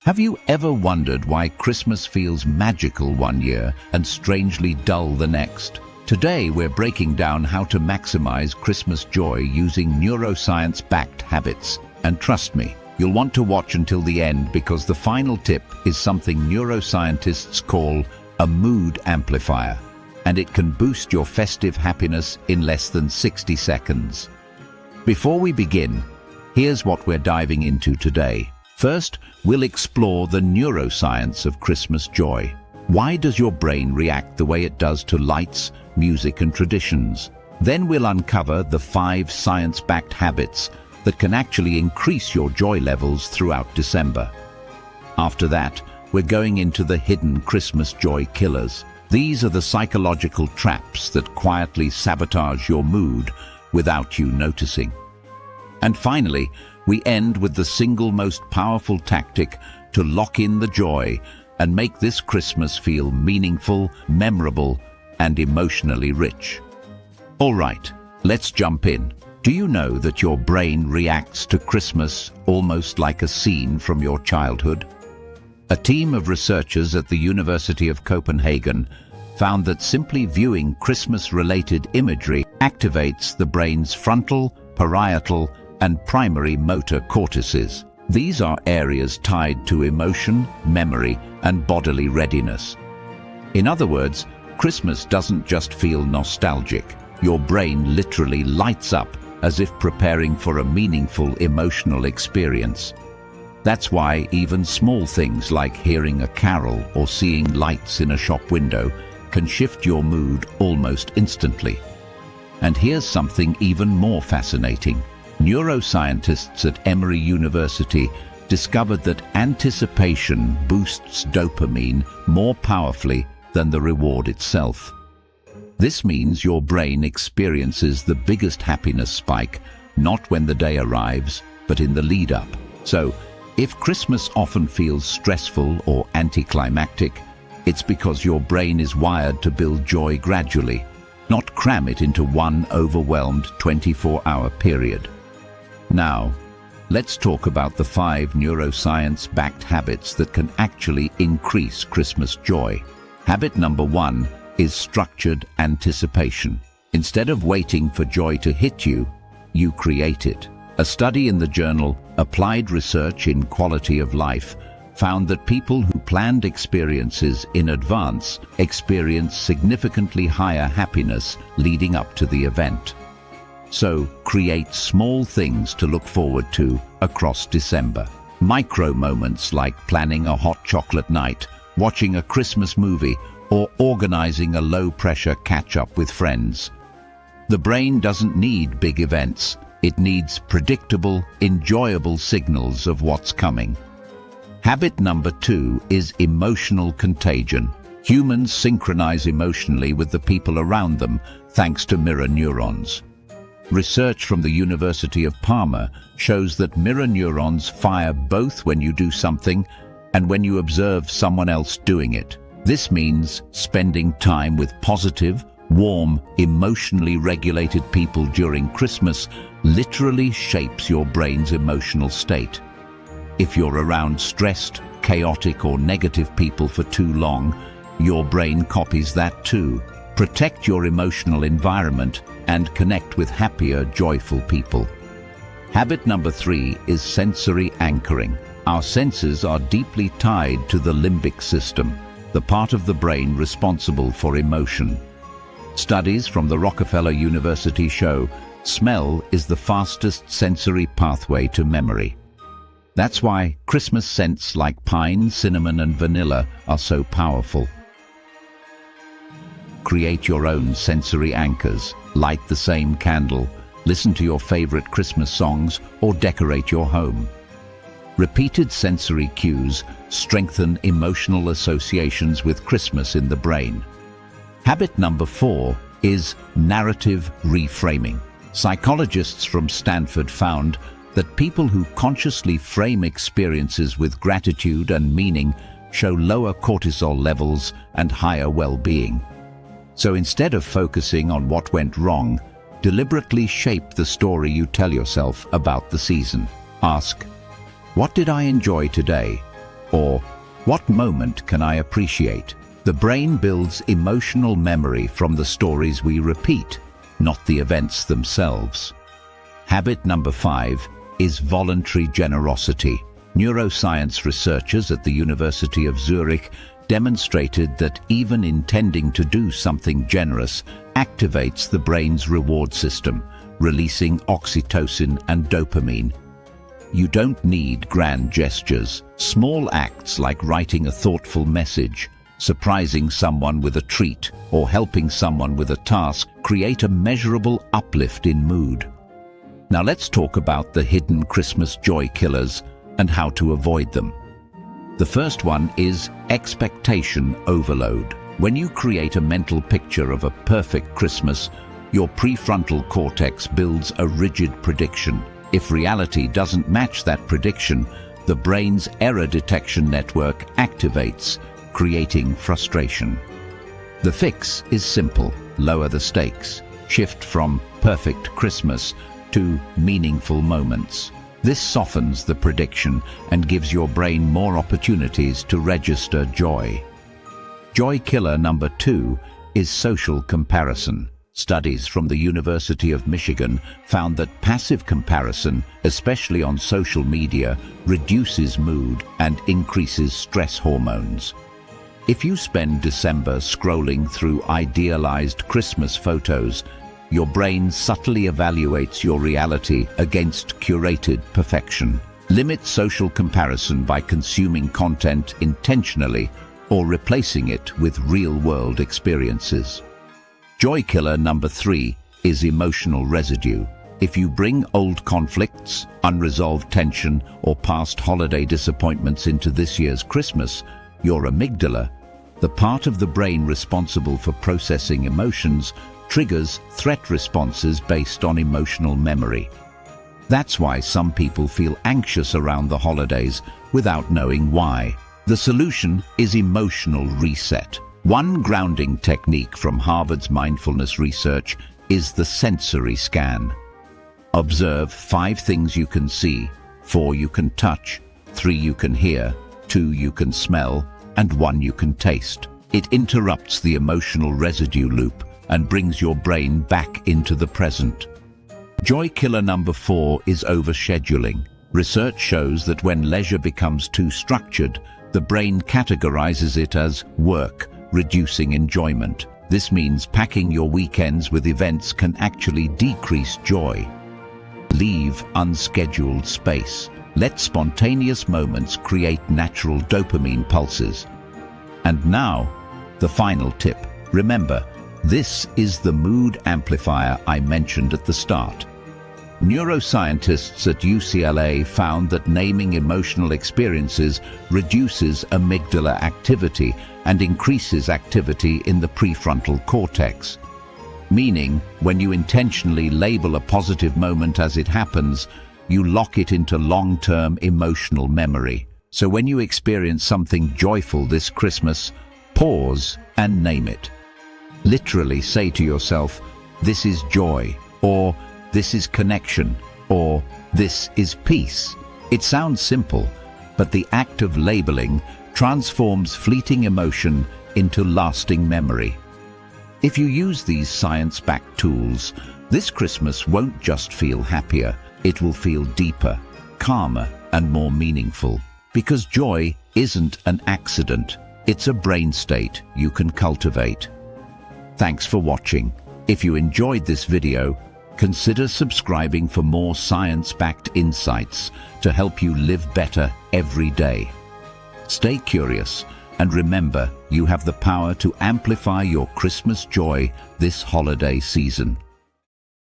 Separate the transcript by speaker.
Speaker 1: Have you ever wondered why Christmas feels magical one year and strangely dull the next? Today we're breaking down how to maximize Christmas joy using neuroscience-backed habits. And trust me, you'll want to watch until the end because the final tip is something neuroscientists call a mood amplifier, and it can boost your festive happiness in less than 60 seconds. Before we begin, here's what we're diving into today. First, we'll explore the neuroscience of Christmas joy. Why does your brain react the way it does to lights, music, and traditions? Then we'll uncover the 5 science-backed habits that can actually increase your joy levels throughout December. After that, we're going into the hidden Christmas joy killers. These are the psychological traps that quietly sabotage your mood without you noticing. And finally, we end with the single most powerful tactic to lock in the joy and make this Christmas feel meaningful, memorable, and emotionally rich. All right, let's jump in. Do you know that your brain reacts to Christmas almost like a scene from your childhood? A team of researchers at the University of Copenhagen found that simply viewing Christmas-related imagery activates the brain's frontal, parietal, and primary motor cortices. These are areas tied to emotion, memory, and bodily readiness. In other words, Christmas doesn't just feel nostalgic. Your brain literally lights up as if preparing for a meaningful emotional experience. That's why even small things like hearing a carol or seeing lights in a shop window can shift your mood almost instantly. And here's something even more fascinating. Neuroscientists at Emory University discovered that anticipation boosts dopamine more powerfully than the reward itself. This means your brain experiences the biggest happiness spike, not when the day arrives, but in the lead-up. So, if Christmas often feels stressful or anticlimactic, it's because your brain is wired to build joy gradually, not cram it into one overwhelmed 24-hour period. Now, let's talk about the 5 neuroscience-backed habits that can actually increase Christmas joy. Habit number 1 is structured anticipation. Instead of waiting for joy to hit you, you create it. A study in the journal Applied Research in Quality of Life found that people who planned experiences in advance experience significantly higher happiness leading up to the event. So, create small things to look forward to across December. Micro moments like planning a hot chocolate night, watching a Christmas movie, or organizing a low-pressure catch-up with friends. The brain doesn't need big events. It needs predictable, enjoyable signals of what's coming. Habit number 2 is emotional contagion. Humans synchronize emotionally with the people around them thanks to mirror neurons. Research from the University of Parma shows that mirror neurons fire both when you do something and when you observe someone else doing it. This means spending time with positive, warm, emotionally regulated people during Christmas literally shapes your brain's emotional state. If you're around stressed, chaotic, or negative people for too long, your brain copies that too. Protect your emotional environment and connect with happier, joyful people. Habit number 3 is sensory anchoring. Our senses are deeply tied to the limbic system, the part of the brain responsible for emotion. Studies from the Rockefeller University show smell is the fastest sensory pathway to memory. That's why Christmas scents like pine, cinnamon, and vanilla are so powerful. Create your own sensory anchors, light the same candle, listen to your favorite Christmas songs, or decorate your home. Repeated sensory cues strengthen emotional associations with Christmas in the brain. Habit number 4 is narrative reframing. Psychologists from Stanford found that people who consciously frame experiences with gratitude and meaning show lower cortisol levels and higher well-being. So instead of focusing on what went wrong, deliberately shape the story you tell yourself about the season. Ask, what did I enjoy today? Or, what moment can I appreciate? The brain builds emotional memory from the stories we repeat, not the events themselves. Habit number 5 is voluntary generosity. Neuroscience researchers at the University of Zurich demonstrated that even intending to do something generous activates the brain's reward system, releasing oxytocin and dopamine. You don't need grand gestures. Small acts like writing a thoughtful message, surprising someone with a treat, or helping someone with a task create a measurable uplift in mood. Now let's talk about the hidden Christmas joy killers and how to avoid them. The first one is expectation overload. When you create a mental picture of a perfect Christmas, your prefrontal cortex builds a rigid prediction. If reality doesn't match that prediction, the brain's error detection network activates, creating frustration. The fix is simple: lower the stakes. Shift from perfect Christmas to meaningful moments. This softens the prediction and gives your brain more opportunities to register joy. Joy killer number 2 is social comparison. Studies from the University of Michigan found that passive comparison, especially on social media, reduces mood and increases stress hormones. If you spend December scrolling through idealized Christmas photos, your brain subtly evaluates your reality against curated perfection. Limit social comparison by consuming content intentionally or replacing it with real-world experiences. Joy killer number 3 is emotional residue. If you bring old conflicts, unresolved tension, or past holiday disappointments into this year's Christmas, your amygdala, the part of the brain responsible for processing emotions, triggers threat responses based on emotional memory. That's why some people feel anxious around the holidays without knowing why. The solution is emotional reset. One grounding technique from Harvard's mindfulness research is the sensory scan. Observe 5 things you can see, 4 you can touch, 3 you can hear, 2 you can smell, and 1 you can taste. It interrupts the emotional residue loop and brings your brain back into the present. Joy killer number 4 is overscheduling. Research shows that when leisure becomes too structured, the brain categorizes it as work, reducing enjoyment. This means packing your weekends with events can actually decrease joy. Leave unscheduled space. Let spontaneous moments create natural dopamine pulses. And now, the final tip. Remember, this is the mood amplifier I mentioned at the start. Neuroscientists at UCLA found that naming emotional experiences reduces amygdala activity and increases activity in the prefrontal cortex. Meaning, when you intentionally label a positive moment as it happens, you lock it into long-term emotional memory. So when you experience something joyful this Christmas, pause and name it. Literally say to yourself, "This is joy," or "This is connection," or "This is peace." It sounds simple, but the act of labeling transforms fleeting emotion into lasting memory. If you use these science-backed tools, this Christmas won't just feel happier, it will feel deeper, calmer, and more meaningful. Because joy isn't an accident, it's a brain state you can cultivate. Thanks for watching. If you enjoyed this video, consider subscribing for more science-backed insights to help you live better every day. Stay curious, and remember, you have the power to amplify your Christmas joy this holiday season.